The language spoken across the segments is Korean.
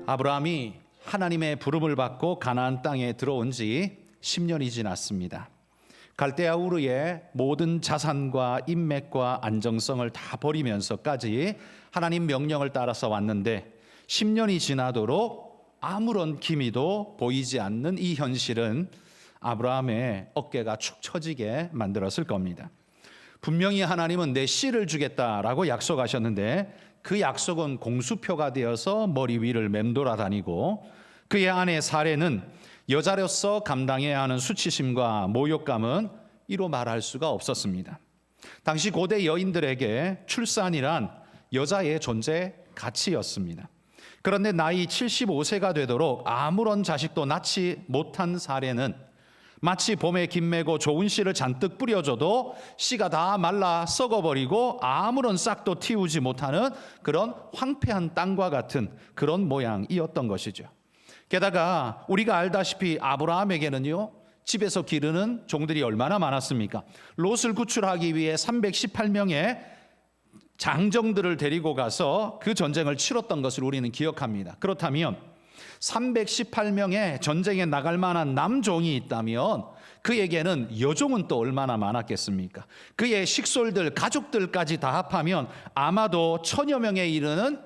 아브라함이 하나님의 부름을 받고 가나안 땅에 들어온 지 10년이 지났습니다. 갈대아 우르의 모든 자산과 인맥과 안정성을 다 버리면서까지 하나님 명령을 따라서 왔는데 10년이 지나도록 아무런 기미도 보이지 않는 이 현실은 아브라함의 어깨가 축 처지게 만들었을 겁니다. 분명히 하나님은 내 씨를 주겠다라고 약속하셨는데 그 약속은 공수표가 되어서 머리 위를 맴돌아 다니고 그의 아내 사레는 여자로서 감당해야 하는 수치심과 모욕감은 이로 말할 수가 없었습니다. 당시 고대 여인들에게 출산이란 여자의 존재 가치였습니다. 그런데 나이 75세가 되도록 아무런 자식도 낳지 못한 사레는 마치 봄에 김 메고 좋은 씨를 잔뜩 뿌려줘도 씨가 다 말라 썩어버리고 아무런 싹도 틔우지 못하는 그런 황폐한 땅과 같은 그런 모양이었던 것이죠. 게다가 우리가 알다시피 아브라함에게는요, 집에서 기르는 종들이 얼마나 많았습니까? 롯을 구출하기 위해 318명의 장정들을 데리고 가서 그 전쟁을 치렀던 것을 우리는 기억합니다. 그렇다면 318명의 전쟁에 나갈 만한 남종이 있다면 그에게는 여종은 또 얼마나 많았겠습니까? 그의 식솔들, 가족들까지 다 합하면 아마도 1000여 명에 이르는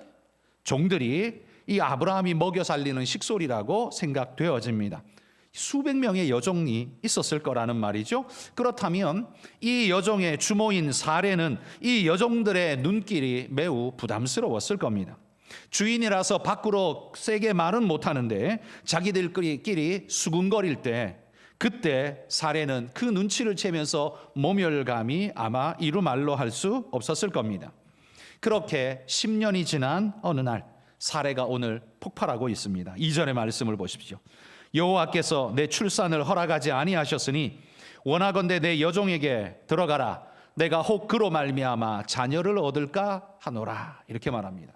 종들이 이 아브라함이 먹여 살리는 식솔이라고 생각되어집니다. 수백 명의 여종이 있었을 거라는 말이죠. 그렇다면 이 여종의 주모인 사레는 이 여종들의 눈길이 매우 부담스러웠을 겁니다. 주인이라서 밖으로 세게 말은 못하는데 자기들끼리 수군거릴 때 그때 사레는 그 눈치를 채면서 모멸감이 아마 이루 말로 할 수 없었을 겁니다. 그렇게 10년이 지난 어느 날 사레가 오늘 폭발하고 있습니다. 2절의 말씀을 보십시오. 여호와께서 내 출산을 허락하지 아니하셨으니 원하건대 내 여종에게 들어가라. 내가 혹 그로 말미암아 자녀를 얻을까 하노라. 이렇게 말합니다.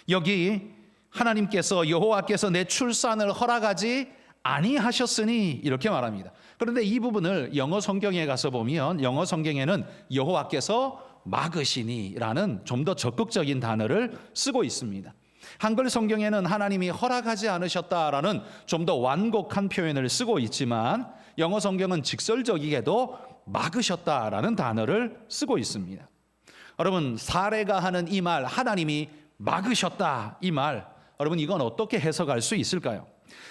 여기 하나님께서 여호와께서 내 출산을 허락하지 아니하셨으니 이렇게 말합니다. 그런데 이 부분을 영어 성경에 가서 보면 영어 성경에는 여호와께서 막으시니라는 좀 더 적극적인 단어를 쓰고 있습니다. 한글 성경에는 하나님이 허락하지 않으셨다라는 좀 더 완곡한 표현을 쓰고 있지만 영어 성경은 직설적이게도 막으셨다라는 단어를 쓰고 있습니다. 여러분, 사레가 하는 이 말, 하나님이 막으셨다 이 말, 여러분 이건 어떻게 해석할 수 있을까요?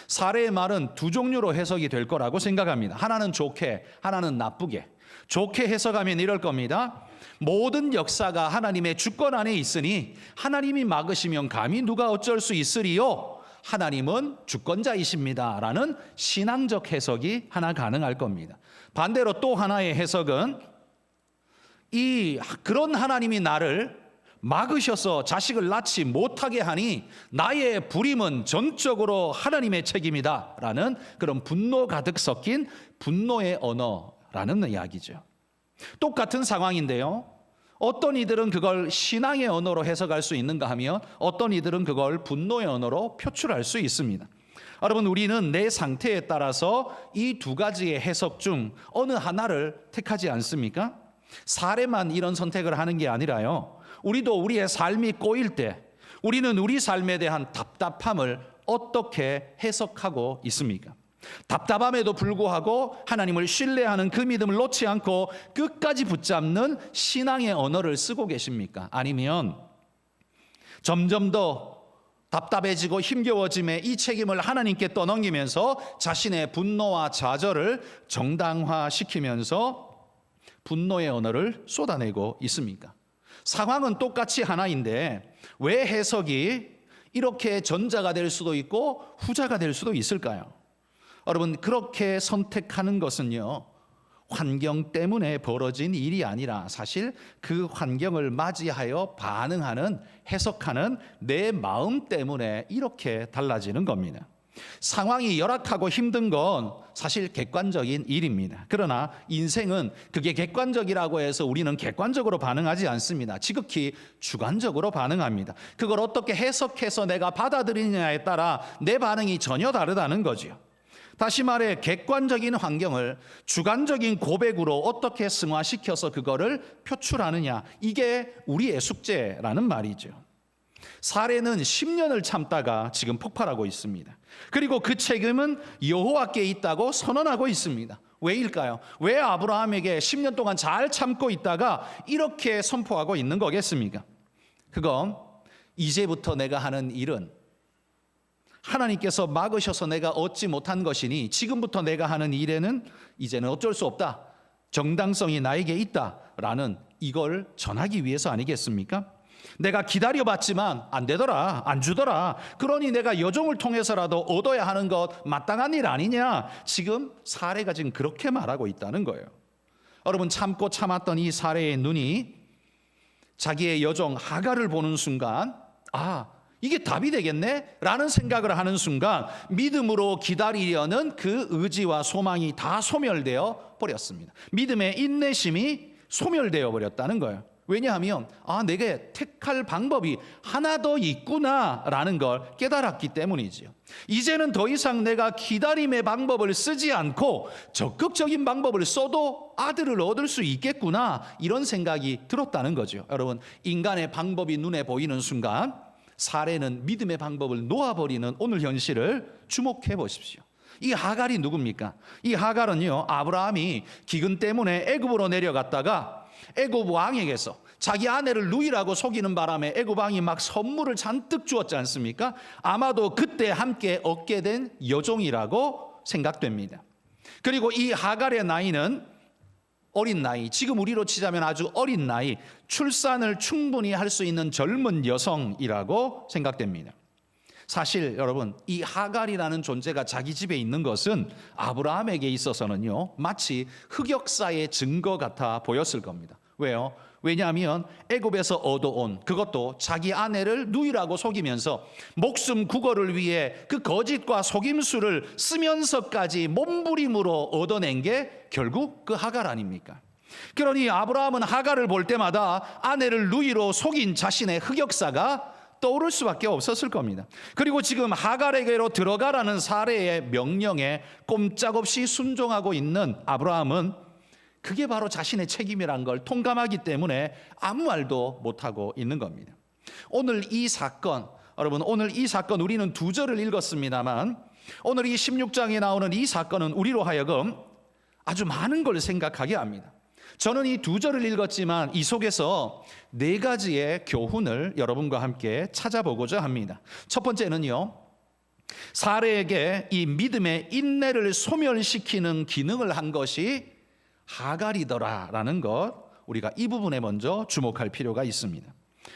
사레의 말은 두 종류로 해석이 될 거라고 생각합니다. 하나는 좋게, 하나는 나쁘게. 좋게 해석하면 이럴 겁니다. 모든 역사가 하나님의 주권 안에 있으니 하나님이 막으시면 감히 누가 어쩔 수 있으리요? 하나님은 주권자이십니다 라는 신앙적 해석이 하나 가능할 겁니다. 반대로 또 하나의 해석은 그런 하나님이 나를 막으셔서 자식을 낳지 못하게 하니 나의 불임은 전적으로 하나님의 책임이다 라는 그런 분노 가득 섞인 분노의 언어라는 이야기죠. 똑같은 상황인데요, 어떤 이들은 그걸 신앙의 언어로 해석할 수 있는가 하면 어떤 이들은 그걸 분노의 언어로 표출할 수 있습니다. 여러분, 우리는 내 상태에 따라서 이 두 가지의 해석 중 어느 하나를 택하지 않습니까? 사례만 이런 선택을 하는 게 아니라요, 우리도 우리의 삶이 꼬일 때 우리는 우리 삶에 대한 답답함을 어떻게 해석하고 있습니까? 답답함에도 불구하고 하나님을 신뢰하는 그 믿음을 놓지 않고 끝까지 붙잡는 신앙의 언어를 쓰고 계십니까? 아니면 점점 더 답답해지고 힘겨워짐에 이 책임을 하나님께 떠넘기면서 자신의 분노와 좌절을 정당화시키면서 분노의 언어를 쏟아내고 있습니까? 상황은 똑같이 하나인데 왜 해석이 이렇게 전자가 될 수도 있고 후자가 될 수도 있을까요? 여러분, 그렇게 선택하는 것은요, 환경 때문에 벌어진 일이 아니라 사실 그 환경을 맞이하여 반응하는, 해석하는 내 마음 때문에 이렇게 달라지는 겁니다. 상황이 열악하고 힘든 건 사실 객관적인 일입니다. 그러나 인생은 그게 객관적이라고 해서 우리는 객관적으로 반응하지 않습니다. 지극히 주관적으로 반응합니다. 그걸 어떻게 해석해서 내가 받아들이느냐에 따라 내 반응이 전혀 다르다는 거죠. 다시 말해 객관적인 환경을 주관적인 고백으로 어떻게 승화시켜서 그거를 표출하느냐, 이게 우리의 숙제라는 말이죠. 사례는 10년을 참다가 지금 폭발하고 있습니다. 그리고 그 책임은 여호와께 있다고 선언하고 있습니다. 왜일까요? 왜 아브라함에게 10년 동안 잘 참고 있다가 이렇게 선포하고 있는 거겠습니까? 그건 이제부터 내가 하는 일은 하나님께서 막으셔서 내가 얻지 못한 것이니 지금부터 내가 하는 일에는 이제는 어쩔 수 없다. 정당성이 나에게 있다라는 이걸 전하기 위해서 아니겠습니까? 내가 기다려봤지만 안 되더라, 안 주더라. 그러니 내가 여종을 통해서라도 얻어야 하는 것 마땅한 일 아니냐. 지금 사례가 지금 그렇게 말하고 있다는 거예요. 여러분, 참고 참았던 이 사례의 눈이 자기의 여종 하갈을 보는 순간, 아, 이게 답이 되겠네? 라는 생각을 하는 순간 믿음으로 기다리려는 그 의지와 소망이 다 소멸되어 버렸습니다. 믿음의 인내심이 소멸되어 버렸다는 거예요. 왜냐하면 내게 택할 방법이 하나 더 있구나라는 걸 깨달았기 때문이지요. 이제는 더 이상 내가 기다림의 방법을 쓰지 않고 적극적인 방법을 써도 아들을 얻을 수 있겠구나, 이런 생각이 들었다는 거죠. 여러분, 인간의 방법이 눈에 보이는 순간 사례는 믿음의 방법을 놓아버리는 오늘 현실을 주목해 보십시오. 이 하갈이 누굽니까? 이 하갈은요, 아브라함이 기근 때문에 애굽으로 내려갔다가 애굽 왕에게서 자기 아내를 누이라고 속이는 바람에 애굽 왕이 막 선물을 잔뜩 주었지 않습니까? 아마도 그때 함께 얻게 된 여종이라고 생각됩니다. 그리고 이 하갈의 나이는 어린 나이, 지금 우리로 치자면 아주 어린 나이, 출산을 충분히 할 수 있는 젊은 여성이라고 생각됩니다. 사실 여러분, 이 하갈이라는 존재가 자기 집에 있는 것은 아브라함에게 있어서는요, 마치 흑역사의 증거 같아 보였을 겁니다. 왜요? 왜냐하면 애굽에서 얻어온, 그것도 자기 아내를 누이라고 속이면서 목숨 구걸을 위해 그 거짓과 속임수를 쓰면서까지 몸부림으로 얻어낸 게 결국 그 하갈 아닙니까? 그러니 아브라함은 하갈을 볼 때마다 아내를 누이로 속인 자신의 흑역사가 떠오를 수밖에 없었을 겁니다. 그리고 지금 하갈에게로 들어가라는 사례의 명령에 꼼짝없이 순종하고 있는 아브라함은 그게 바로 자신의 책임이란 걸 통감하기 때문에 아무 말도 못하고 있는 겁니다. 오늘 이 사건, 여러분, 오늘 이 사건 우리는 2절을 읽었습니다만 오늘 이 16장에 나오는 이 사건은 우리로 하여금 아주 많은 걸 생각하게 합니다. 저는 이 2절을 읽었지만 이 속에서 4가지의 교훈을 여러분과 함께 찾아보고자 합니다. 첫 번째는요, 사례에게 이 믿음의 인내를 소멸시키는 기능을 한 것이 하갈이더라라는 것, 우리가 이 부분에 먼저 주목할 필요가 있습니다.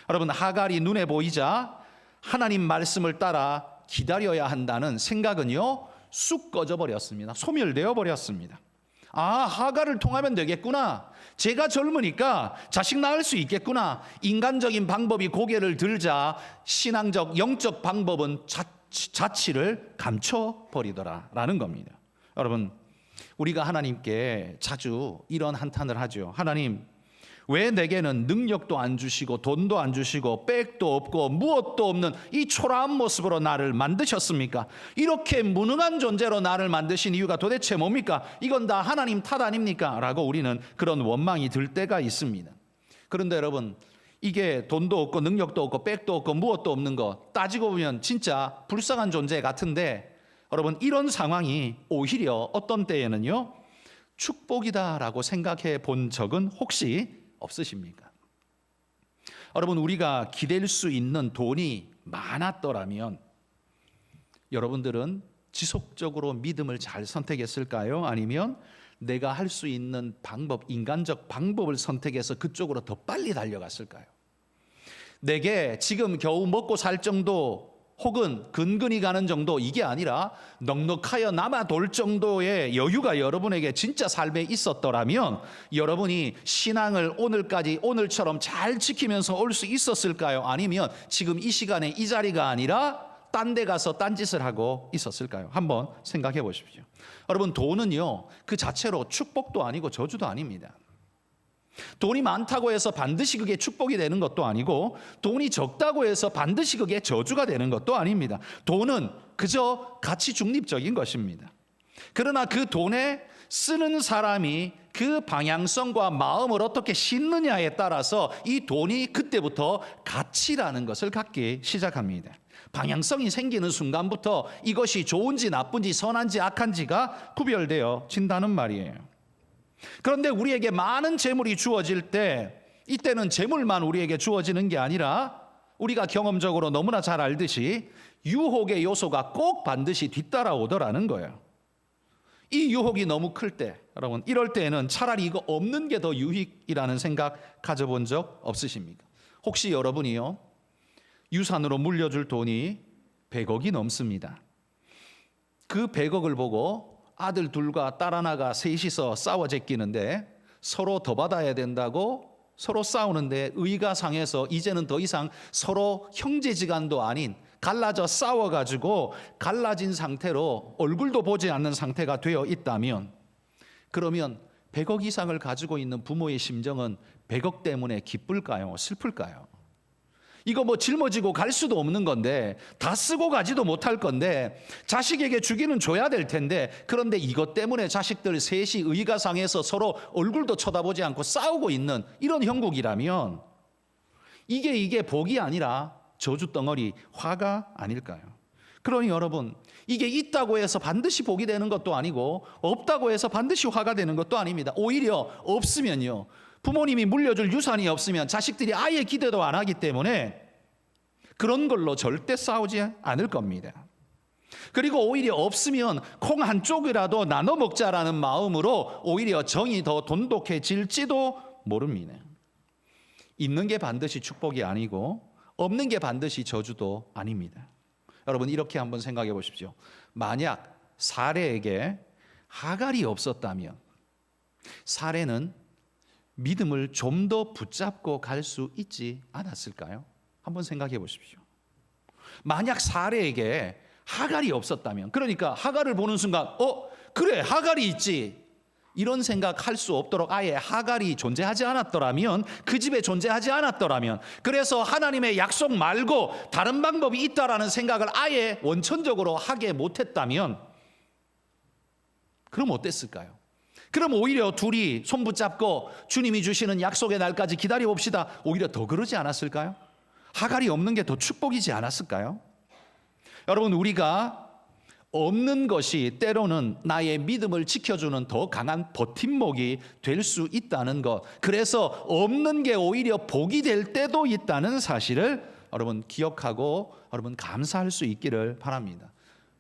여러분, 하갈이 눈에 보이자 하나님 말씀을 따라 기다려야 한다는 생각은요, 쑥 꺼져 버렸습니다. 소멸되어 버렸습니다. 하갈을 통하면 되겠구나. 제가 젊으니까 자식 낳을 수 있겠구나. 인간적인 방법이 고개를 들자 신앙적, 영적 방법은 자취를 감춰버리더라라는 겁니다. 여러분, 우리가 하나님께 자주 이런 한탄을 하죠. 하나님, 왜 내게는 능력도 안 주시고 돈도 안 주시고 백도 없고 무엇도 없는 이 초라한 모습으로 나를 만드셨습니까? 이렇게 무능한 존재로 나를 만드신 이유가 도대체 뭡니까? 이건 다 하나님 탓 아닙니까? 라고 우리는 그런 원망이 들 때가 있습니다. 그런데 여러분, 이게 돈도 없고 능력도 없고 백도 없고 무엇도 없는 거 따지고 보면 진짜 불쌍한 존재 같은데, 여러분, 이런 상황이 오히려 어떤 때에는요, 축복이다라고 생각해 본 적은 혹시 없으십니까? 여러분, 우리가 기댈 수 있는 돈이 많았더라면 여러분들은 지속적으로 믿음을 잘 선택했을까요? 아니면 내가 할 수 있는 방법, 인간적 방법을 선택해서 그쪽으로 더 빨리 달려갔을까요? 내게 지금 겨우 먹고 살 정도 혹은 근근히 가는 정도, 이게 아니라 넉넉하여 남아돌 정도의 여유가 여러분에게 진짜 삶에 있었더라면 여러분이 신앙을 오늘처럼 잘 지키면서 올 수 있었을까요? 아니면 지금 이 시간에 이 자리가 아니라 딴 데 가서 딴짓을 하고 있었을까요? 한번 생각해 보십시오. 여러분, 돈은요, 그 자체로 축복도 아니고 저주도 아닙니다. 돈이 많다고 해서 반드시 그게 축복이 되는 것도 아니고, 돈이 적다고 해서 반드시 그게 저주가 되는 것도 아닙니다. 돈은 그저 가치 중립적인 것입니다. 그러나 그 돈에 쓰는 사람이 그 방향성과 마음을 어떻게 싣느냐에 따라서 이 돈이 그때부터 가치라는 것을 갖기 시작합니다. 방향성이 생기는 순간부터 이것이 좋은지 나쁜지 선한지 악한지가 구별되어 진다는 말이에요. 그런데 우리에게 많은 재물이 주어질 때, 이때는 재물만 우리에게 주어지는 게 아니라 우리가 경험적으로 너무나 잘 알듯이 유혹의 요소가 꼭 반드시 뒤따라오더라는 거예요. 이 유혹이 너무 클 때, 여러분 이럴 때에는 차라리 이거 없는 게 더 유익이라는 생각 가져본 적 없으십니까? 혹시 여러분이요, 유산으로 물려줄 돈이 100억이 넘습니다. 그 100억을 보고 아들 둘과 딸 하나가 셋이서 싸워 제끼는데 서로 더 받아야 된다고 서로 싸우는데 의가 상해서 이제는 더 이상 서로 형제지간도 아닌 갈라져 싸워가지고 갈라진 상태로 얼굴도 보지 않는 상태가 되어 있다면, 그러면 100억 이상을 가지고 있는 부모의 심정은 100억 때문에 기쁠까요? 슬플까요? 이거 뭐 짊어지고 갈 수도 없는 건데, 다 쓰고 가지도 못할 건데, 자식에게 주기는 줘야 될 텐데, 그런데 이것 때문에 자식들 셋이 의가 상해서 서로 얼굴도 쳐다보지 않고 싸우고 있는 이런 형국이라면 이게 복이 아니라 저주 덩어리, 화가 아닐까요? 그러니 여러분, 이게 있다고 해서 반드시 복이 되는 것도 아니고 없다고 해서 반드시 화가 되는 것도 아닙니다. 오히려 없으면요, 부모님이 물려줄 유산이 없으면 자식들이 아예 기대도 안 하기 때문에 그런 걸로 절대 싸우지 않을 겁니다. 그리고 오히려 없으면 콩 한 쪽이라도 나눠 먹자라는 마음으로 오히려 정이 더 돈독해질지도 모릅니다. 있는 게 반드시 축복이 아니고 없는 게 반드시 저주도 아닙니다. 여러분 이렇게 한번 생각해 보십시오. 만약 사레에게 하갈이 없었다면 사레는 믿음을 좀 더 붙잡고 갈 수 있지 않았을까요? 한번 생각해 보십시오. 만약 사레에게 하갈이 없었다면, 그러니까 하갈을 보는 순간 그래 하갈이 있지, 이런 생각할 수 없도록 아예 하갈이 존재하지 않았더라면, 그 집에 존재하지 않았더라면, 그래서 하나님의 약속 말고 다른 방법이 있다라는 생각을 아예 원천적으로 하게 못했다면, 그럼 어땠을까요? 그럼 오히려 둘이 손 붙잡고 주님이 주시는 약속의 날까지 기다려 봅시다, 오히려 더 그러지 않았을까요? 하갈이 없는 게 더 축복이지 않았을까요? 여러분, 우리가 없는 것이 때로는 나의 믿음을 지켜주는 더 강한 버팀목이 될 수 있다는 것, 그래서 없는 게 오히려 복이 될 때도 있다는 사실을 여러분 기억하고 여러분 감사할 수 있기를 바랍니다.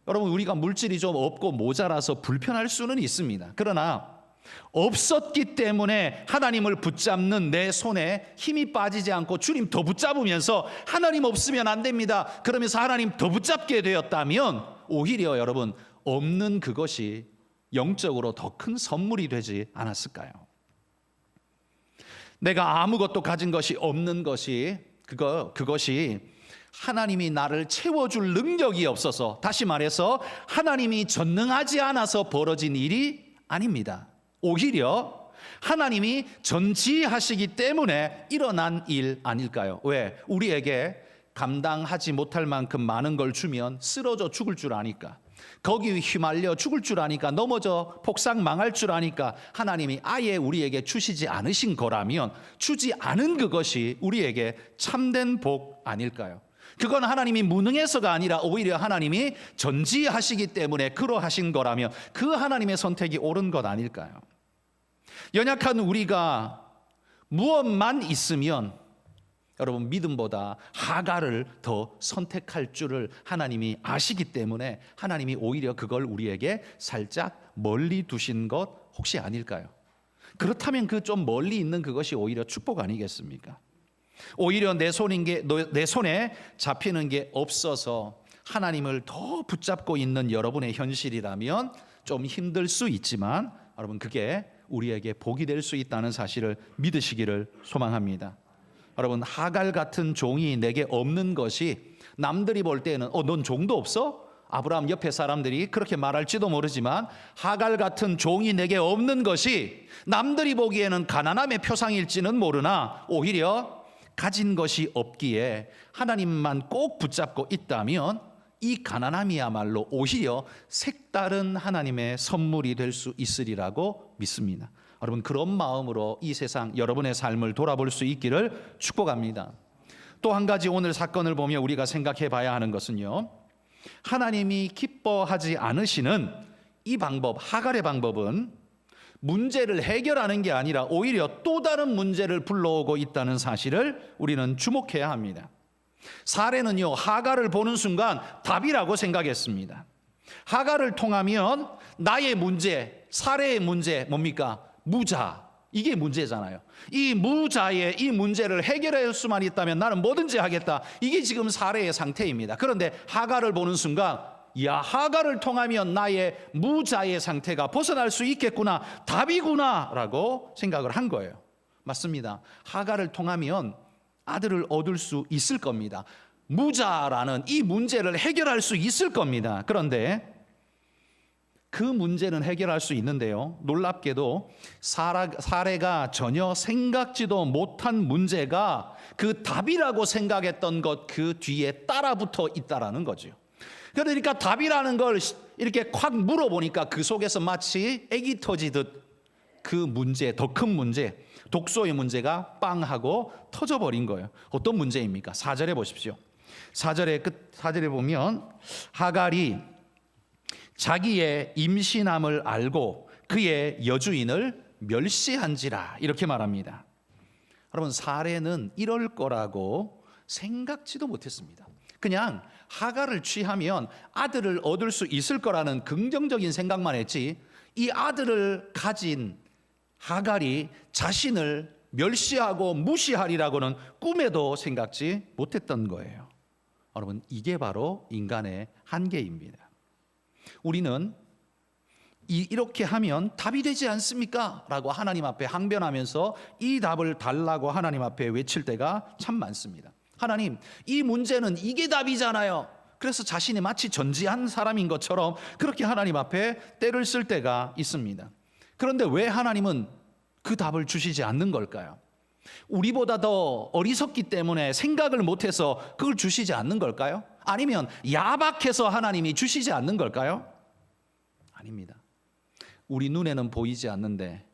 여러분, 우리가 물질이 좀 없고 모자라서 불편할 수는 있습니다. 그러나 없었기 때문에 하나님을 붙잡는 내 손에 힘이 빠지지 않고 주님 더 붙잡으면서 하나님 없으면 안 됩니다 그러면서 하나님 더 붙잡게 되었다면, 오히려 여러분 없는 그것이 영적으로 더 큰 선물이 되지 않았을까요? 내가 아무것도 가진 것이 없는 것이 그것이 하나님이 나를 채워줄 능력이 없어서, 다시 말해서 하나님이 전능하지 않아서 벌어진 일이 아닙니다. 오히려 하나님이 전지하시기 때문에 일어난 일 아닐까요? 왜? 우리에게 감당하지 못할 만큼 많은 걸 주면 쓰러져 죽을 줄 아니까, 거기 휘말려 죽을 줄 아니까, 넘어져 폭삭 망할 줄 아니까 하나님이 아예 우리에게 주시지 않으신 거라면, 주지 않은 그것이 우리에게 참된 복 아닐까요? 그건 하나님이 무능해서가 아니라 오히려 하나님이 전지하시기 때문에 그러하신 거라면 그 하나님의 선택이 옳은 것 아닐까요? 연약한 우리가 무엇만 있으면 여러분 믿음보다 하갈을 더 선택할 줄을 하나님이 아시기 때문에 하나님이 오히려 그걸 우리에게 살짝 멀리 두신 것 혹시 아닐까요? 그렇다면 그 좀 멀리 있는 그것이 오히려 축복 아니겠습니까? 오히려 내 손에 잡히는 게 없어서 하나님을 더 붙잡고 있는 여러분의 현실이라면 좀 힘들 수 있지만 여러분 그게 우리에게 복이 될 수 있다는 사실을 믿으시기를 소망합니다. 여러분, 하갈 같은 종이 내게 없는 것이 남들이 볼 때는 넌 종도 없어? 아브라함 옆에 사람들이 그렇게 말할지도 모르지만 하갈 같은 종이 내게 없는 것이 남들이 보기에는 가난함의 표상일지는 모르나 오히려 가진 것이 없기에 하나님만 꼭 붙잡고 있다면 이 가난함이야말로 오히려 색다른 하나님의 선물이 될 수 있으리라고 믿습니다. 여러분, 그런 마음으로 이 세상 여러분의 삶을 돌아볼 수 있기를 축복합니다. 또 한 가지 오늘 사건을 보며 우리가 생각해 봐야 하는 것은요, 하나님이 기뻐하지 않으시는 이 방법, 하갈의 방법은 문제를 해결하는 게 아니라 오히려 또 다른 문제를 불러오고 있다는 사실을 우리는 주목해야 합니다. 사례는요, 하갈을 보는 순간 답이라고 생각했습니다. 하갈을 통하면 나의 문제, 사례의 문제 뭡니까? 무자. 이게 문제잖아요. 이 무자의 이 문제를 해결할 수만 있다면 나는 뭐든지 하겠다. 이게 지금 사례의 상태입니다. 그런데 하갈을 보는 순간, 야, 하갈을 통하면 나의 무자의 상태가 벗어날 수 있겠구나, 답이구나 라고 생각을 한 거예요. 맞습니다. 하갈을 통하면 아들을 얻을 수 있을 겁니다. 무자라는 이 문제를 해결할 수 있을 겁니다. 그런데 그 문제는 해결할 수 있는데요, 놀랍게도 사례가 전혀 생각지도 못한 문제가 그 답이라고 생각했던 것 그 뒤에 따라붙어 있다라는 거죠. 그러니까 답이라는 걸 이렇게 콱 물어보니까 그 속에서 마치 애기 터지듯 그 문제, 더 큰 문제, 독소의 문제가 빵 하고 터져버린 거예요. 어떤 문제입니까? 4절에 보십시오. 4절에 보면 하갈이 자기의 임신함을 알고 그의 여주인을 멸시한지라 이렇게 말합니다. 여러분, 사례는 이럴 거라고 생각지도 못했습니다. 그냥 하갈을 취하면 아들을 얻을 수 있을 거라는 긍정적인 생각만 했지, 이 아들을 가진 하갈이 자신을 멸시하고 무시하리라고는 꿈에도 생각지 못했던 거예요. 여러분, 이게 바로 인간의 한계입니다. 우리는 이렇게 하면 답이 되지 않습니까? 라고 하나님 앞에 항변하면서 이 답을 달라고 하나님 앞에 외칠 때가 참 많습니다. 하나님, 이 문제는 이게 답이잖아요. 그래서 자신이 마치 전지한 사람인 것처럼 그렇게 하나님 앞에 때를 쓸 때가 있습니다. 그런데 왜 하나님은 그 답을 주시지 않는 걸까요? 우리보다 더 어리석기 때문에 생각을 못해서 그걸 주시지 않는 걸까요? 아니면 야박해서 하나님이 주시지 않는 걸까요? 아닙니다. 우리 눈에는 보이지 않는데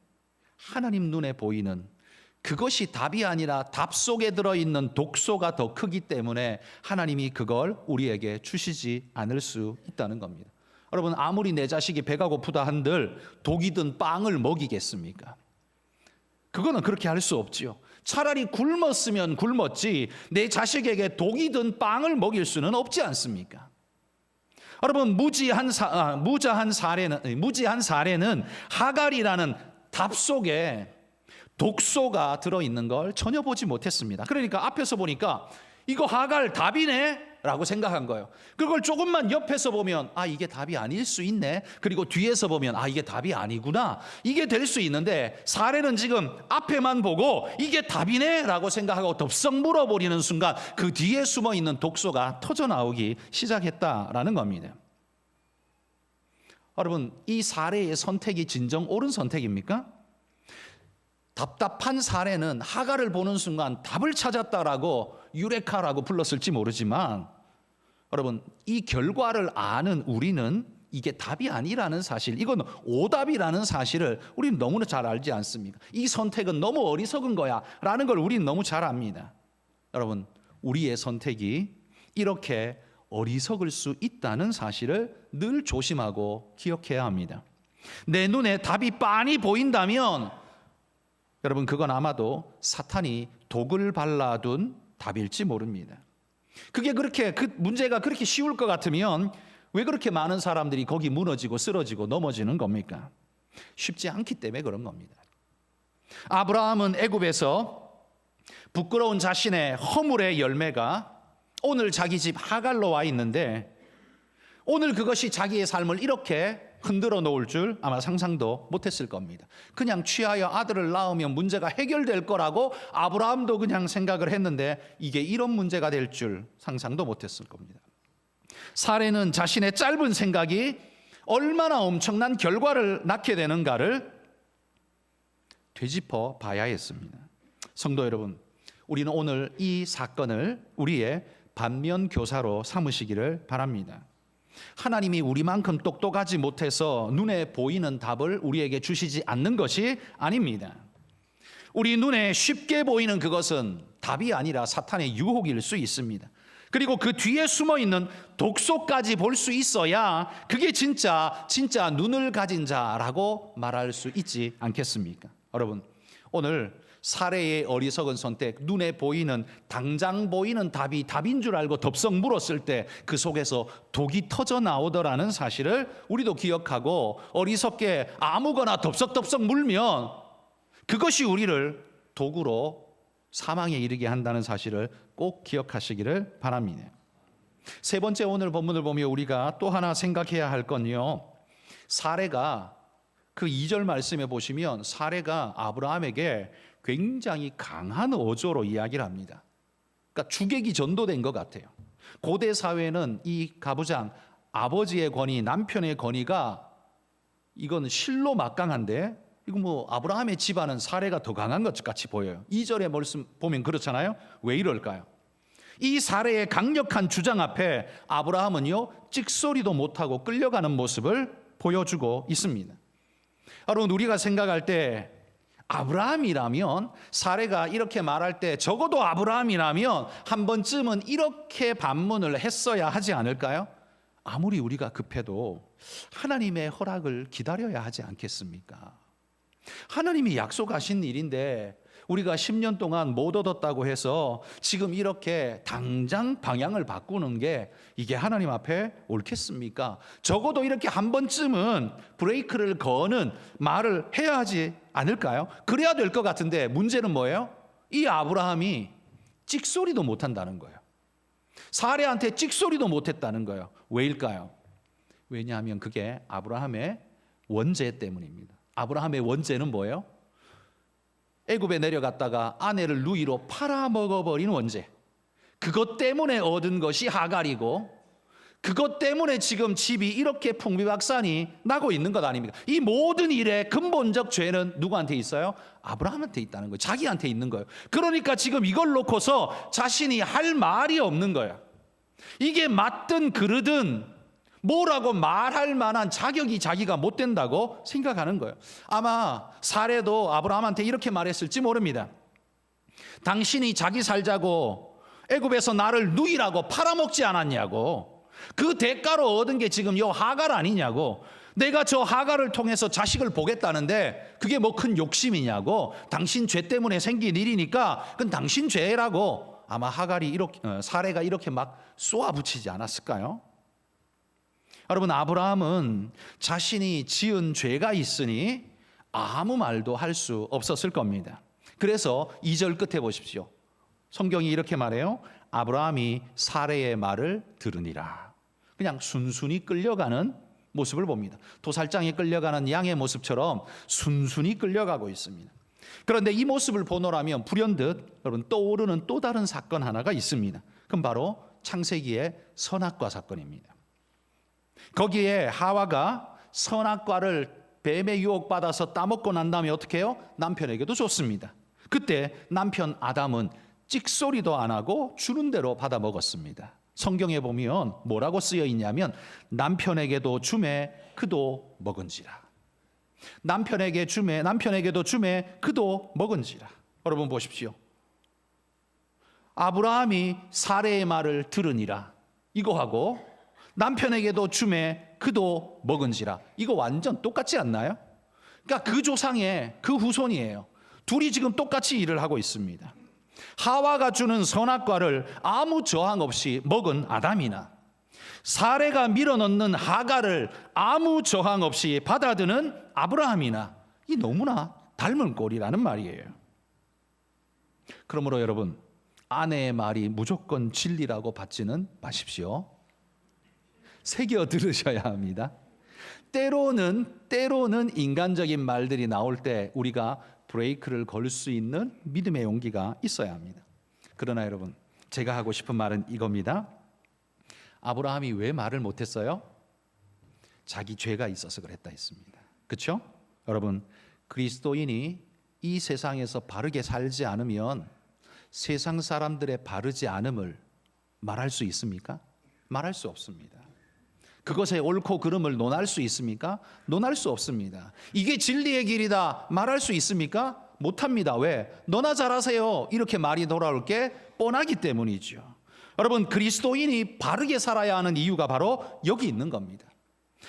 하나님 눈에 보이는 그것이 답이 아니라 답 속에 들어있는 독소가 더 크기 때문에 하나님이 그걸 우리에게 주시지 않을 수 있다는 겁니다. 여러분, 아무리 내 자식이 배가 고프다 한들 독이 든 빵을 먹이겠습니까? 그거는 그렇게 할 수 없지요. 차라리 굶었으면 굶었지 내 자식에게 독이 든 빵을 먹일 수는 없지 않습니까? 여러분, 무지한 사례는 하갈이라는 답 속에 독소가 들어있는 걸 전혀 보지 못했습니다. 그러니까 앞에서 보니까 이거 하갈 답이네 라고 생각한 거예요. 그걸 조금만 옆에서 보면 이게 답이 아닐 수 있네. 그리고 뒤에서 보면 이게 답이 아니구나. 이게 될 수 있는데 사례는 지금 앞에만 보고 이게 답이네 라고 생각하고 덥석 물어버리는 순간 그 뒤에 숨어있는 독소가 터져나오기 시작했다라는 겁니다. 여러분, 이 사례의 선택이 진정 옳은 선택입니까? 답답한 사례는 하갈을 보는 순간 답을 찾았다라고 유레카라고 불렀을지 모르지만, 여러분, 이 결과를 아는 우리는 이게 답이 아니라는 사실, 이건 오답이라는 사실을 우리는 너무나 잘 알지 않습니까? 이 선택은 너무 어리석은 거야 라는 걸 우리는 너무 잘 압니다. 여러분, 우리의 선택이 이렇게 어리석을 수 있다는 사실을 늘 조심하고 기억해야 합니다. 내 눈에 답이 빤히 보인다면 여러분, 그건 아마도 사탄이 독을 발라둔 답일지 모릅니다. 그게 그렇게 그 문제가 그렇게 쉬울 것 같으면 왜 그렇게 많은 사람들이 거기 무너지고 쓰러지고 넘어지는 겁니까? 쉽지 않기 때문에 그런 겁니다. 아브라함은 애굽에서 부끄러운 자신의 허물의 열매가 오늘 자기 집 하갈로 와 있는데, 오늘 그것이 자기의 삶을 이렇게 흔들어 놓을 줄 아마 상상도 못했을 겁니다. 그냥 취하여 아들을 낳으면 문제가 해결될 거라고 아브라함도 그냥 생각을 했는데 이게 이런 문제가 될 줄 상상도 못했을 겁니다. 사례는 자신의 짧은 생각이 얼마나 엄청난 결과를 낳게 되는가를 되짚어 봐야 했습니다. 성도 여러분, 우리는 오늘 이 사건을 우리의 반면 교사로 삼으시기를 바랍니다. 하나님이 우리만큼 똑똑하지 못해서 눈에 보이는 답을 우리에게 주시지 않는 것이 아닙니다. 우리 눈에 쉽게 보이는 그것은 답이 아니라 사탄의 유혹일 수 있습니다. 그리고 그 뒤에 숨어 있는 독소까지 볼 수 있어야 그게 진짜 눈을 가진 자라고 말할 수 있지 않겠습니까? 여러분, 오늘 사례의 어리석은 선택, 눈에 보이는 당장 보이는 답이 답인 줄 알고 덥석 물었을 때 그 속에서 독이 터져 나오더라는 사실을 우리도 기억하고, 어리석게 아무거나 덥석덥석 물면 그것이 우리를 독으로 사망에 이르게 한다는 사실을 꼭 기억하시기를 바랍니다. 세 번째, 오늘 본문을 보며 우리가 또 하나 생각해야 할 건요, 사례가 그 2절 말씀에 보시면 사례가 아브라함에게 굉장히 강한 어조로 이야기를 합니다. 그러니까 주객이 전도된 것 같아요. 고대 사회는 이 가부장, 아버지의 권위, 남편의 권위가 이건 실로 막강한데, 이거 뭐 아브라함의 집안은 사례가 더 강한 것 같이 보여요. 2절의 말씀 보면 그렇잖아요. 왜 이럴까요? 이 사례의 강력한 주장 앞에 아브라함은요, 찍소리도 못하고 끌려가는 모습을 보여주고 있습니다. 여러분, 우리가 생각할 때 아브라함이라면, 사례가 이렇게 말할 때 적어도 아브라함이라면 한 번쯤은 이렇게 반문을 했어야 하지 않을까요? 아무리 우리가 급해도 하나님의 허락을 기다려야 하지 않겠습니까? 하나님이 약속하신 일인데 우리가 10년 동안 못 얻었다고 해서 지금 이렇게 당장 방향을 바꾸는 게 이게 하나님 앞에 옳겠습니까? 적어도 이렇게 한 번쯤은 브레이크를 거는 말을 해야 하지 않을까요? 그래야 될 것 같은데 문제는 뭐예요? 이 아브라함이 찍소리도 못한다는 거예요. 사례한테 찍소리도 못했다는 거예요. 왜일까요? 왜냐하면 그게 아브라함의 원죄 때문입니다. 아브라함의 원죄는 뭐예요? 애굽에 내려갔다가 아내를 누이로 팔아먹어버린 원죄. 그것 때문에 얻은 것이 하갈이고, 그것 때문에 지금 집이 이렇게 풍비박산이 나고 있는 것 아닙니까? 이 모든 일의 근본적 죄는 누구한테 있어요? 아브라함한테 있다는 거예요. 자기한테 있는 거예요. 그러니까 지금 이걸 놓고서 자신이 할 말이 없는 거예요. 이게 맞든 그르든 뭐라고 말할 만한 자격이 자기가 못 된다고 생각하는 거예요. 아마 사례도 아브라함한테 이렇게 말했을지 모릅니다. 당신이 자기 살자고 애굽에서 나를 누이라고 팔아먹지 않았냐고, 그 대가로 얻은 게 지금 요 하갈 아니냐고, 내가 저 하갈을 통해서 자식을 보겠다는데 그게 뭐 큰 욕심이냐고, 당신 죄 때문에 생긴 일이니까 그건 당신 죄라고 아마 하갈이 이렇게 사례가 이렇게 막 쏘아붙이지 않았을까요? 여러분, 아브라함은 자신이 지은 죄가 있으니 아무 말도 할 수 없었을 겁니다. 그래서 2절 끝에 보십시오. 성경이 이렇게 말해요. 아브라함이 사례의 말을 들으니라. 그냥 순순히 끌려가는 모습을 봅니다. 도살장에 끌려가는 양의 모습처럼 순순히 끌려가고 있습니다. 그런데 이 모습을 보노라면 불현듯 여러분 떠오르는 또 다른 사건 하나가 있습니다. 그럼 바로 창세기의 선악과 사건입니다. 거기에 하와가 선악과를 뱀의 유혹받아서 따먹고 난 다음에 어떻게 해요? 남편에게도 줬습니다. 그때 남편 아담은 찍소리도 안 하고 주는 대로 받아 먹었습니다. 성경에 보면 뭐라고 쓰여 있냐면 남편에게도 주매 그도 먹은지라. 남편에게도 주매 그도 먹은지라. 여러분 보십시오. 아브라함이 사례의 말을 들으니라 이거하고 남편에게도 주매 그도 먹은지라, 이거 완전 똑같지 않나요? 그러니까 그 조상의 그 후손이에요. 둘이 지금 똑같이 일을 하고 있습니다. 하와가 주는 선악과를 아무 저항 없이 먹은 아담이나 사례가 밀어넣는 하갈을 아무 저항 없이 받아드는 아브라함이나, 이 너무나 닮은 꼴이라는 말이에요. 그러므로 여러분, 아내의 말이 무조건 진리라고 받지는 마십시오. 새겨 들으셔야 합니다. 때로는 인간적인 말들이 나올 때 우리가 브레이크를 걸 수 있는 믿음의 용기가 있어야 합니다. 그러나 여러분, 제가 하고 싶은 말은 이겁니다. 아브라함이 왜 말을 못했어요? 자기 죄가 있어서 그랬다 했습니다. 그렇죠? 여러분, 그리스도인이 이 세상에서 바르게 살지 않으면 세상 사람들의 바르지 않음을 말할 수 있습니까? 말할 수 없습니다. 그것의 옳고 그름을 논할 수 있습니까? 논할 수 없습니다. 이게 진리의 길이다 말할 수 있습니까? 못합니다. 왜? 너나 잘하세요 이렇게 말이 돌아올 게 뻔하기 때문이죠. 여러분, 그리스도인이 바르게 살아야 하는 이유가 바로 여기 있는 겁니다.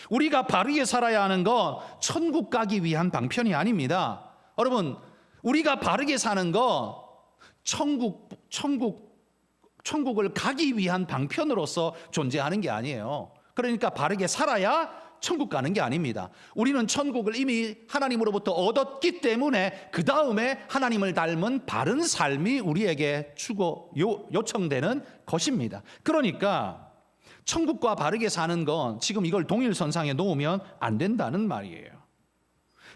우리가 바르게 살아야 하는 건 천국 가기 위한 방편이 아닙니다. 여러분, 우리가 바르게 사는 건 천국을 가기 위한 방편으로서 존재하는 게 아니에요. 그러니까 바르게 살아야 천국 가는 게 아닙니다. 우리는 천국을 이미 하나님으로부터 얻었기 때문에 그 다음에 하나님을 닮은 바른 삶이 우리에게 요청되는 것입니다. 그러니까 천국과 바르게 사는 건 지금 이걸 동일선상에 놓으면 안 된다는 말이에요.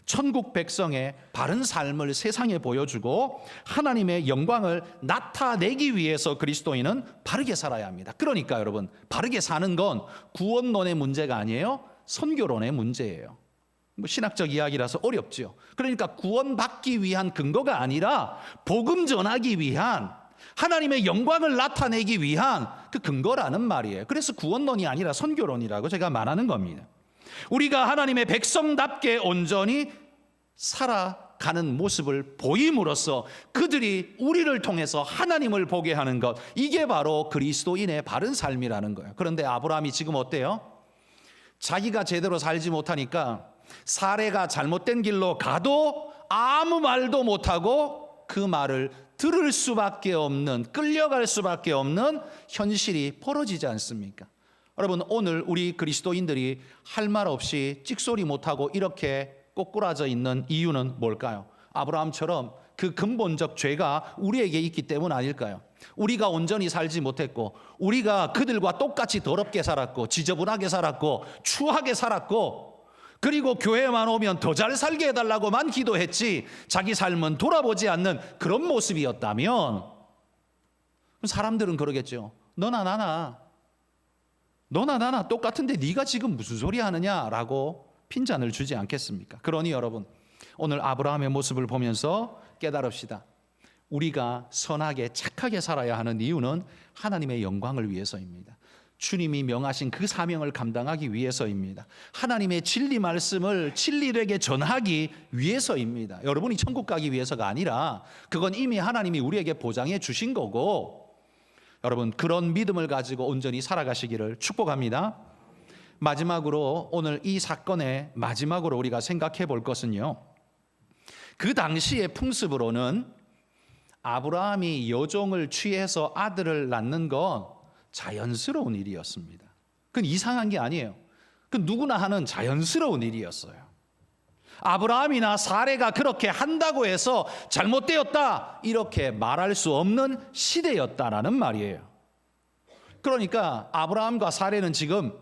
천국 백성의 바른 삶을 세상에 보여주고 하나님의 영광을 나타내기 위해서 그리스도인은 바르게 살아야 합니다. 그러니까 여러분, 바르게 사는 건 구원론의 문제가 아니에요. 선교론의 문제예요. 신학적 이야기라서 어렵죠. 그러니까 구원받기 위한 근거가 아니라 복음 전하기 위한, 하나님의 영광을 나타내기 위한 그 근거라는 말이에요. 그래서 구원론이 아니라 선교론이라고 제가 말하는 겁니다. 우리가 하나님의 백성답게 온전히 살아가는 모습을 보임으로써 그들이 우리를 통해서 하나님을 보게 하는 것, 이게 바로 그리스도인의 바른 삶이라는 거예요. 그런데 아브라함이 지금 어때요? 자기가 제대로 살지 못하니까 사례가 잘못된 길로 가도 아무 말도 못하고 그 말을 들을 수밖에 없는, 끌려갈 수밖에 없는 현실이 벌어지지 않습니까? 여러분, 오늘 우리 그리스도인들이 할 말 없이 찍소리 못하고 이렇게 꼬꾸라져 있는 이유는 뭘까요? 아브라함처럼 그 근본적 죄가 우리에게 있기 때문 아닐까요? 우리가 온전히 살지 못했고, 우리가 그들과 똑같이 더럽게 살았고, 지저분하게 살았고, 추하게 살았고, 그리고 교회만 오면 더 잘 살게 해달라고만 기도했지 자기 삶은 돌아보지 않는 그런 모습이었다면 사람들은 그러겠죠. 너나 나나 똑같은데 네가 지금 무슨 소리 하느냐라고 핀잔을 주지 않겠습니까? 그러니 여러분, 오늘 아브라함의 모습을 보면서 깨달읍시다. 우리가 선하게 착하게 살아야 하는 이유는 하나님의 영광을 위해서입니다. 주님이 명하신 그 사명을 감당하기 위해서입니다. 하나님의 진리 말씀을 진리에게 전하기 위해서입니다. 여러분이 천국 가기 위해서가 아니라 그건 이미 하나님이 우리에게 보장해 주신 거고, 여러분 그런 믿음을 가지고 온전히 살아가시기를 축복합니다. 마지막으로 오늘 이 사건의 마지막으로 우리가 생각해 볼 것은요, 그 당시의 풍습으로는 아브라함이 여종을 취해서 아들을 낳는 건 자연스러운 일이었습니다. 그건 이상한 게 아니에요. 그건 누구나 하는 자연스러운 일이었어요. 아브라함이나 사레가 그렇게 한다고 해서 잘못되었다 이렇게 말할 수 없는 시대였다라는 말이에요. 그러니까 아브라함과 사레는 지금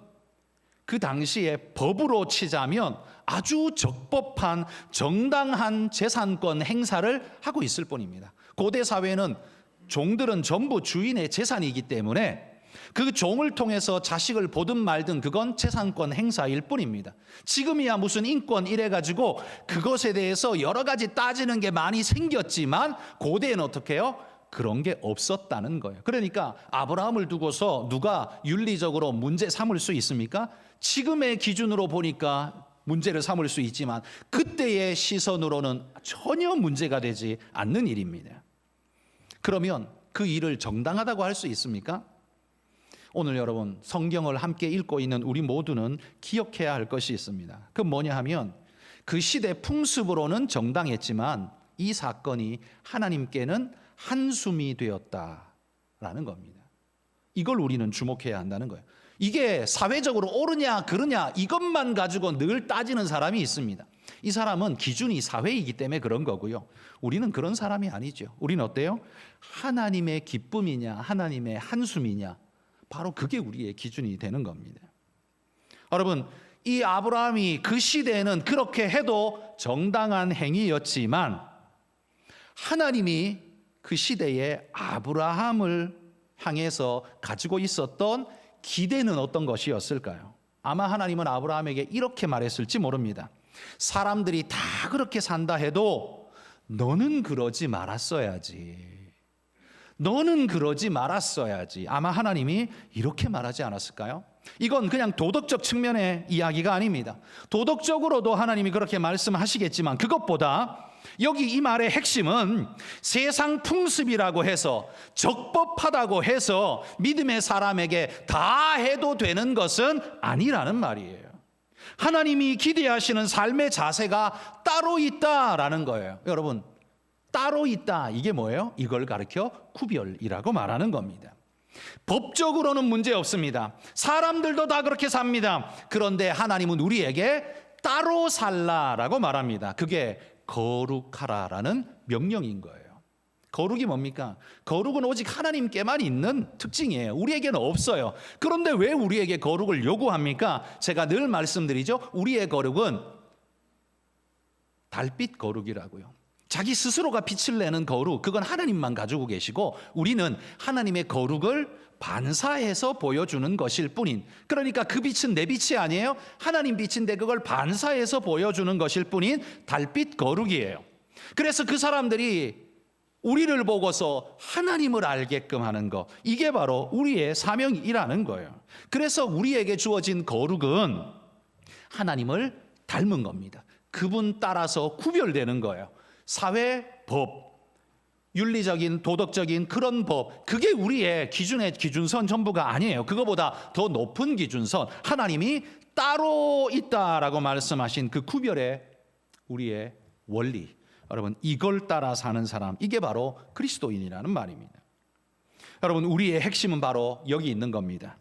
그 당시에 법으로 치자면 아주 적법한 정당한 재산권 행사를 하고 있을 뿐입니다. 고대 사회는 종들은 전부 주인의 재산이기 때문에 그 종을 통해서 자식을 보든 말든 그건 재산권 행사일 뿐입니다. 지금이야 무슨 인권 이래가지고 그것에 대해서 여러 가지 따지는 게 많이 생겼지만 고대에는 어떻게 해요? 그런 게 없었다는 거예요. 그러니까 아브라함을 두고서 누가 윤리적으로 문제 삼을 수 있습니까? 지금의 기준으로 보니까 문제를 삼을 수 있지만 그때의 시선으로는 전혀 문제가 되지 않는 일입니다. 그러면 그 일을 정당하다고 할 수 있습니까? 오늘 여러분 성경을 함께 읽고 있는 우리 모두는 기억해야 할 것이 있습니다. 그 뭐냐 하면 그 시대 풍습으로는 정당했지만 이 사건이 하나님께는 한숨이 되었다라는 겁니다. 이걸 우리는 주목해야 한다는 거예요. 이게 사회적으로 옳으냐 그르냐 이것만 가지고 늘 따지는 사람이 있습니다. 이 사람은 기준이 사회이기 때문에 그런 거고요. 우리는 그런 사람이 아니죠. 우리는 어때요? 하나님의 기쁨이냐 하나님의 한숨이냐, 바로 그게 우리의 기준이 되는 겁니다. 여러분, 이 아브라함이 그 시대에는 그렇게 해도 정당한 행위였지만 하나님이 그 시대에 아브라함을 향해서 가지고 있었던 기대는 어떤 것이었을까요? 아마 하나님은 아브라함에게 이렇게 말했을지 모릅니다. 사람들이 다 그렇게 산다 해도 너는 그러지 말았어야지. 너는 그러지 말았어야지. 아마 하나님이 이렇게 말하지 않았을까요? 이건 그냥 도덕적 측면의 이야기가 아닙니다. 도덕적으로도 하나님이 그렇게 말씀하시겠지만 그것보다 여기 이 말의 핵심은 세상 풍습이라고 해서 적법하다고 해서 믿음의 사람에게 다 해도 되는 것은 아니라는 말이에요. 하나님이 기대하시는 삶의 자세가 따로 있다라는 거예요. 여러분, 따로 있다, 이게 뭐예요? 이걸 가리켜 구별이라고 말하는 겁니다. 법적으로는 문제 없습니다. 사람들도 다 그렇게 삽니다. 그런데 하나님은 우리에게 따로 살라라고 말합니다. 그게 거룩하라라는 명령인 거예요. 거룩이 뭡니까? 거룩은 오직 하나님께만 있는 특징이에요. 우리에게는 없어요. 그런데 왜 우리에게 거룩을 요구합니까? 제가 늘 말씀드리죠. 우리의 거룩은 달빛 거룩이라고요. 자기 스스로가 빛을 내는 거룩, 그건 하나님만 가지고 계시고 우리는 하나님의 거룩을 반사해서 보여주는 것일 뿐인, 그러니까 그 빛은 내 빛이 아니에요. 하나님 빛인데 그걸 반사해서 보여주는 것일 뿐인 달빛 거룩이에요. 그래서 그 사람들이 우리를 보고서 하나님을 알게끔 하는 것, 이게 바로 우리의 사명이라는 거예요. 그래서 우리에게 주어진 거룩은 하나님을 닮은 겁니다. 그분 따라서 구별되는 거예요. 사회, 법, 윤리적인, 도덕적인 그런 법, 그게 우리의 기준의 기준선 전부가 아니에요. 그거보다 더 높은 기준선, 하나님이 따로 있다라고 말씀하신 그 구별의 우리의 원리, 여러분, 이걸 따라 사는 사람, 이게 바로 그리스도인이라는 말입니다. 여러분, 우리의 핵심은 바로 여기 있는 겁니다.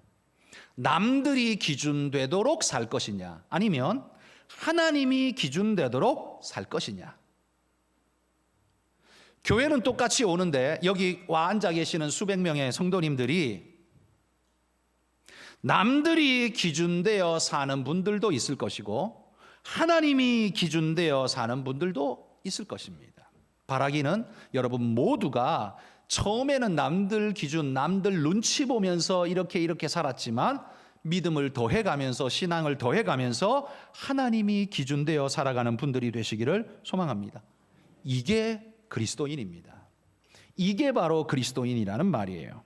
남들이 기준되도록 살 것이냐, 아니면 하나님이 기준되도록 살 것이냐. 교회는 똑같이 오는데 여기 와 앉아 계시는 수백 명의 성도님들이 남들이 기준되어 사는 분들도 있을 것이고 하나님이 기준되어 사는 분들도 있을 것입니다. 바라기는 여러분 모두가 처음에는 남들 기준, 남들 눈치 보면서 이렇게 살았지만 믿음을 더해가면서, 신앙을 더해가면서 하나님이 기준되어 살아가는 분들이 되시기를 소망합니다. 이게 그리스도인입니다. 이게 바로 그리스도인이라는 말이에요.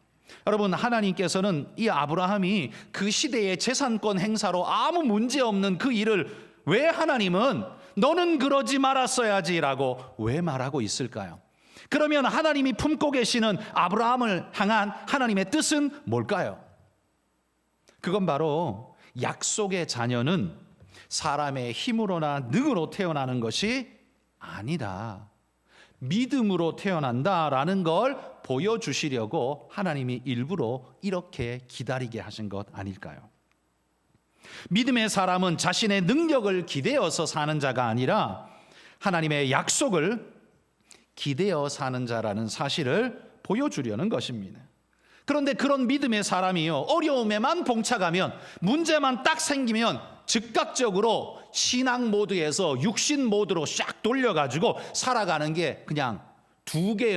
여러분, 하나님께서는 이 아브라함이 그 시대의 재산권 행사로 아무 문제 없는 그 일을 왜 하나님은 너는 그러지 말았어야지 라고 왜 말하고 있을까요? 그러면 하나님이 품고 계시는 아브라함을 향한 하나님의 뜻은 뭘까요? 그건 바로 약속의 자녀는 사람의 힘으로나 능으로 태어나는 것이 아니다, 믿음으로 태어난다라는 걸 보여주시려고 하나님이 일부러 이렇게 기다리게 하신 것 아닐까요? 믿음의 사람은 자신의 능력을 기대어서 사는 자가 아니라 하나님의 약속을 기대어 사는 자라는 사실을 보여주려는 것입니다. 그런데 그런 믿음의 사람이요, 어려움에만 봉착하면, 문제만 딱 생기면 즉각적으로 신앙 모드에서 육신 모드로 샥 돌려가지고 살아가는 게 그냥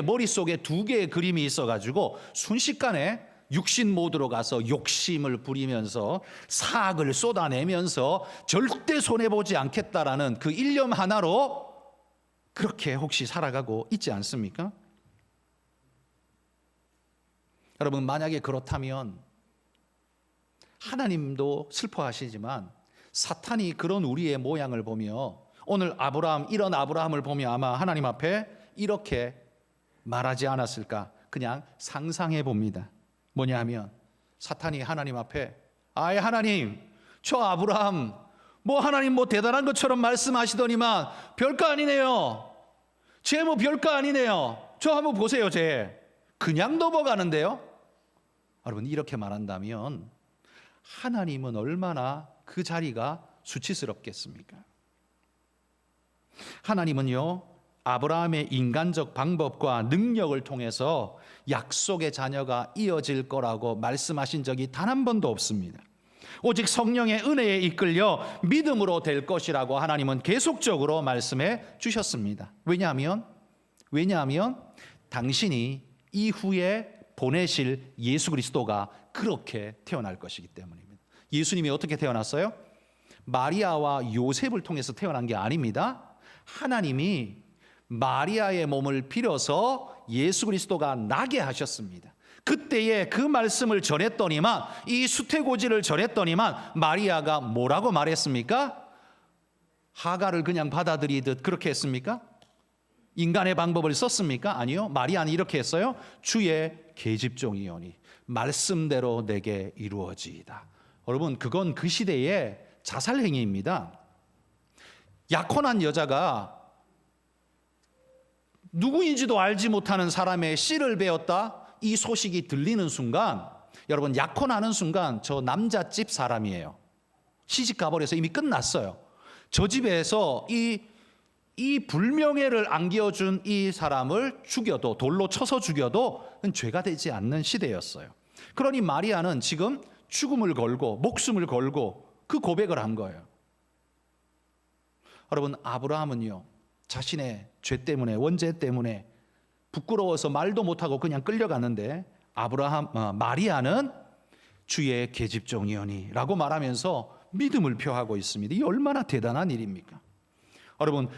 머릿속에 두 개의 그림이 있어가지고 순식간에 육신 모드로 가서 욕심을 부리면서 사악을 쏟아내면서 절대 손해보지 않겠다라는 그 일념 하나로 그렇게 혹시 살아가고 있지 않습니까? 여러분, 만약에 그렇다면 하나님도 슬퍼하시지만 사탄이 그런 우리의 모양을 보며 오늘 아브라함, 이런 아브라함을 보며 아마 하나님 앞에 이렇게 말하지 않았을까, 그냥 상상해 봅니다. 뭐냐 하면 사탄이 하나님 앞에, 아이 하나님, 저 아브라함 하나님 대단한 것처럼 말씀하시더니만 별거 아니네요. 쟤 별거 아니네요. 저 한번 보세요. 쟤 그냥 넘어가는데요. 여러분, 이렇게 말한다면 하나님은 얼마나 그 자리가 수치스럽겠습니까? 하나님은요, 아브라함의 인간적 방법과 능력을 통해서 약속의 자녀가 이어질 거라고 말씀하신 적이 단 한 번도 없습니다. 오직 성령의 은혜에 이끌려 믿음으로 될 것이라고 하나님은 계속적으로 말씀해 주셨습니다. 왜냐하면 당신이 이후에 보내실 예수 그리스도가 그렇게 태어날 것이기 때문입니다. 예수님이 어떻게 태어났어요? 마리아와 요셉을 통해서 태어난 게 아닙니다. 하나님이 마리아의 몸을 빌어서 예수 그리스도가 나게 하셨습니다. 그때에 그 말씀을 전했더니만, 이 수태고지를 전했더니만 마리아가 뭐라고 말했습니까? 하가를 그냥 받아들이듯 그렇게 했습니까? 인간의 방법을 썼습니까? 아니요. 마리아는 이렇게 했어요. 주의 계집종이오니 말씀대로 내게 이루어지이다. 여러분, 그건 그 시대의 자살행위입니다. 약혼한 여자가 누구인지도 알지 못하는 사람의 씨를 베었다, 이 소식이 들리는 순간, 여러분, 약혼하는 순간 저 남자 집 사람이에요. 시집 가버려서 이미 끝났어요. 저 집에서 이 불명예를 안겨준 이 사람을 죽여도, 돌로 쳐서 죽여도 죄가 되지 않는 시대였어요. 그러니 마리아는 지금 죽음을 걸고 목숨을 걸고 그 고백을 한 거예요. 여러분, 아브라함은요, 자신의 죄 때문에, 원죄 때문에 부끄러워서 말도 못하고 그냥 끌려갔는데, 마리아는 주의 계집종이오니 라고 말하면서 믿음을 표하고 있습니다. 이 얼마나 대단한 일입니까? 여러분,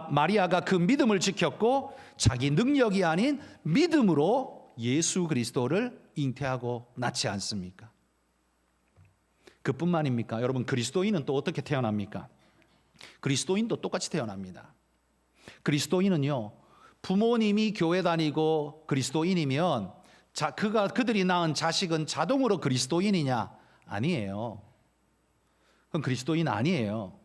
마리아가 그 믿음을 지켰고, 자기 능력이 아닌 믿음으로 예수 그리스도를 잉태하고 낳지 않습니까? 그뿐만입니까? 여러분, 그리스도인은 또 어떻게 태어납니까? 그리스도인도 똑같이 태어납니다. 그리스도인은요, 부모님이 교회 다니고 그리스도인이면 그들이 낳은 자식은 자동으로 그리스도인이냐? 아니에요. 그건 그리스도인 아니에요.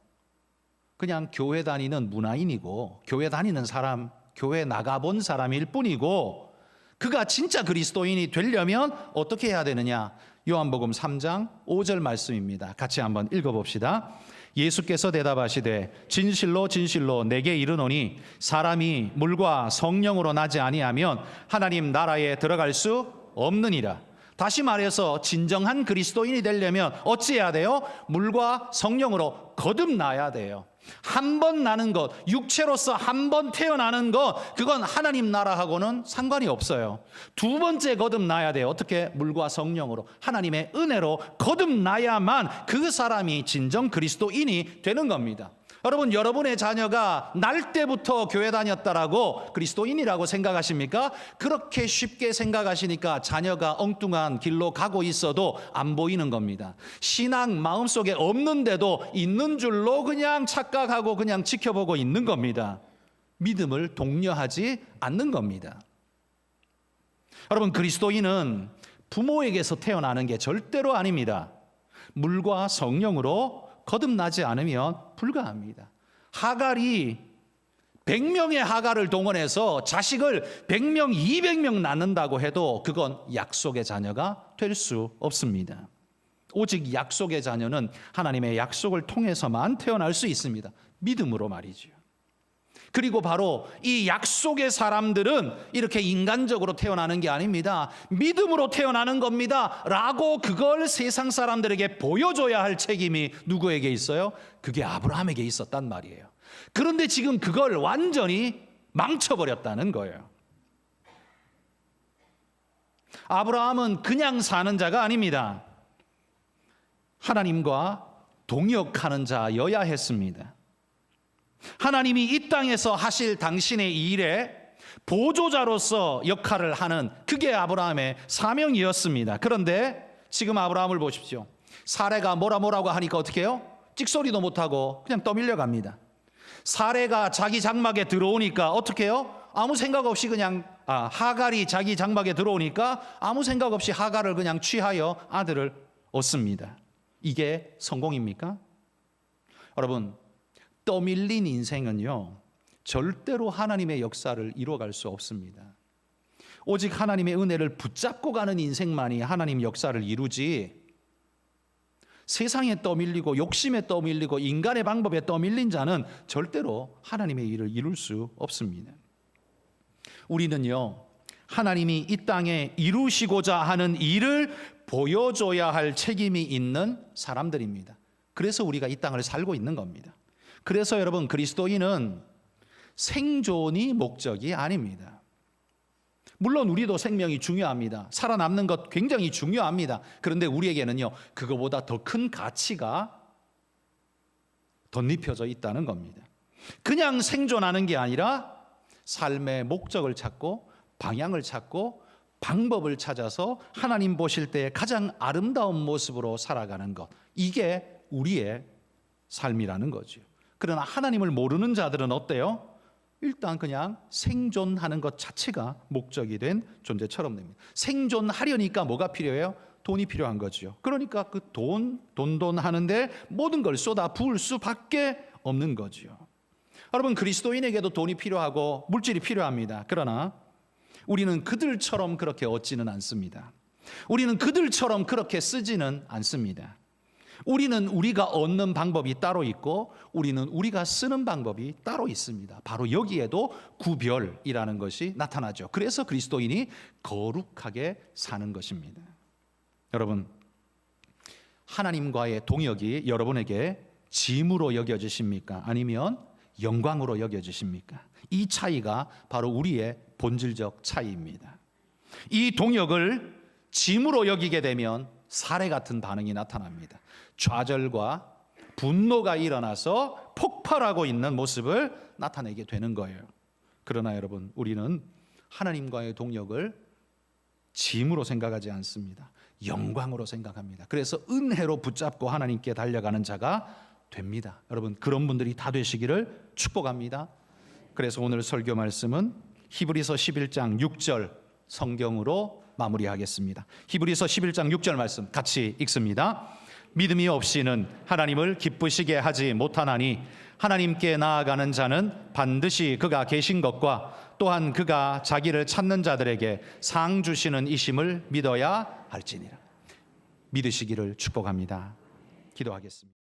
그냥 교회 다니는 문화인이고, 교회 다니는 사람, 교회 나가본 사람일 뿐이고, 그가 진짜 그리스도인이 되려면 어떻게 해야 되느냐? 요한복음 3장 5절 말씀입니다. 같이 한번 읽어봅시다. 예수께서 대답하시되 진실로 진실로 내게 이르노니 사람이 물과 성령으로 나지 아니하면 하나님 나라에 들어갈 수 없느니라. 다시 말해서 진정한 그리스도인이 되려면 어찌해야 돼요? 물과 성령으로 거듭나야 돼요. 한 번 나는 것, 육체로서 한 번 태어나는 것, 그건 하나님 나라하고는 상관이 없어요. 두 번째 거듭나야 돼요. 어떻게? 물과 성령으로, 하나님의 은혜로 거듭나야만 그 사람이 진정 그리스도인이 되는 겁니다. 여러분, 여러분의 자녀가 날 때부터 교회 다녔다라고 그리스도인이라고 생각하십니까? 그렇게 쉽게 생각하시니까 자녀가 엉뚱한 길로 가고 있어도 안 보이는 겁니다. 신앙 마음속에 없는데도 있는 줄로 그냥 착각하고 그냥 지켜보고 있는 겁니다. 믿음을 독려하지 않는 겁니다. 여러분, 그리스도인은 부모에게서 태어나는 게 절대로 아닙니다. 물과 성령으로 거듭나지 않으면 불가합니다. 하갈이 100명의 하갈을 동원해서 자식을 100명, 200명 낳는다고 해도 그건 약속의 자녀가 될 수 없습니다. 오직 약속의 자녀는 하나님의 약속을 통해서만 태어날 수 있습니다. 믿음으로 말이죠. 그리고 바로 이 약속의 사람들은 이렇게 인간적으로 태어나는 게 아닙니다. 믿음으로 태어나는 겁니다 라고 그걸 세상 사람들에게 보여줘야 할 책임이 누구에게 있어요? 그게 아브라함에게 있었단 말이에요. 그런데 지금 그걸 완전히 망쳐버렸다는 거예요. 아브라함은 그냥 사는 자가 아닙니다. 하나님과 동역하는 자여야 했습니다. 하나님이 이 땅에서 하실 당신의 일에 보조자로서 역할을 하는, 그게 아브라함의 사명이었습니다. 그런데 지금 아브라함을 보십시오. 사레가 뭐라고 하니까 어떻게 해요? 찍소리도 못하고 그냥 떠밀려 갑니다. 사레가 자기 장막에 들어오니까 어떻게 해요? 아무 생각 없이 그냥 하갈이 자기 장막에 들어오니까 아무 생각 없이 하갈을 그냥 취하여 아들을 얻습니다. 이게 성공입니까? 여러분, 떠밀린 인생은요, 절대로 하나님의 역사를 이루어갈 수 없습니다. 오직 하나님의 은혜를 붙잡고 가는 인생만이 하나님 역사를 이루지, 세상에 떠밀리고 욕심에 떠밀리고 인간의 방법에 떠밀린 자는 절대로 하나님의 일을 이룰 수 없습니다. 우리는요, 하나님이 이 땅에 이루시고자 하는 일을 보여줘야 할 책임이 있는 사람들입니다. 그래서 우리가 이 땅을 살고 있는 겁니다. 그래서 여러분, 그리스도인은 생존이 목적이 아닙니다. 물론 우리도 생명이 중요합니다. 살아남는 것 굉장히 중요합니다. 그런데 우리에게는요, 그거보다 더 큰 가치가 덧입혀져 있다는 겁니다. 그냥 생존하는 게 아니라 삶의 목적을 찾고 방향을 찾고 방법을 찾아서 하나님 보실 때 가장 아름다운 모습으로 살아가는 것, 이게 우리의 삶이라는 거죠. 그러나 하나님을 모르는 자들은 어때요? 일단 그냥 생존하는 것 자체가 목적이 된 존재처럼 됩니다. 생존하려니까 뭐가 필요해요? 돈이 필요한 거죠. 그러니까 그 돈 하는데 모든 걸 쏟아 부을 수밖에 없는 거죠. 여러분, 그리스도인에게도 돈이 필요하고 물질이 필요합니다. 그러나 우리는 그들처럼 그렇게 얻지는 않습니다. 우리는 그들처럼 그렇게 쓰지는 않습니다. 우리는 우리가 얻는 방법이 따로 있고 우리는 우리가 쓰는 방법이 따로 있습니다. 바로 여기에도 구별이라는 것이 나타나죠. 그래서 그리스도인이 거룩하게 사는 것입니다. 여러분, 하나님과의 동역이 여러분에게 짐으로 여겨지십니까? 아니면 영광으로 여겨지십니까? 이 차이가 바로 우리의 본질적 차이입니다. 이 동역을 짐으로 여기게 되면 사례 같은 반응이 나타납니다. 좌절과 분노가 일어나서 폭발하고 있는 모습을 나타내게 되는 거예요. 그러나 여러분, 우리는 하나님과의 동역을 짐으로 생각하지 않습니다. 영광으로 생각합니다. 그래서 은혜로 붙잡고 하나님께 달려가는 자가 됩니다. 여러분, 그런 분들이 다 되시기를 축복합니다. 그래서 오늘 설교 말씀은 히브리서 11장 6절 성경으로 마무리하겠습니다. 히브리서 11장 6절 말씀 같이 읽습니다. 믿음이 없이는 하나님을 기쁘시게 하지 못하나니 하나님께 나아가는 자는 반드시 그가 계신 것과 또한 그가 자기를 찾는 자들에게 상 주시는 이심을 믿어야 할지니라. 믿으시기를 축복합니다. 기도하겠습니다.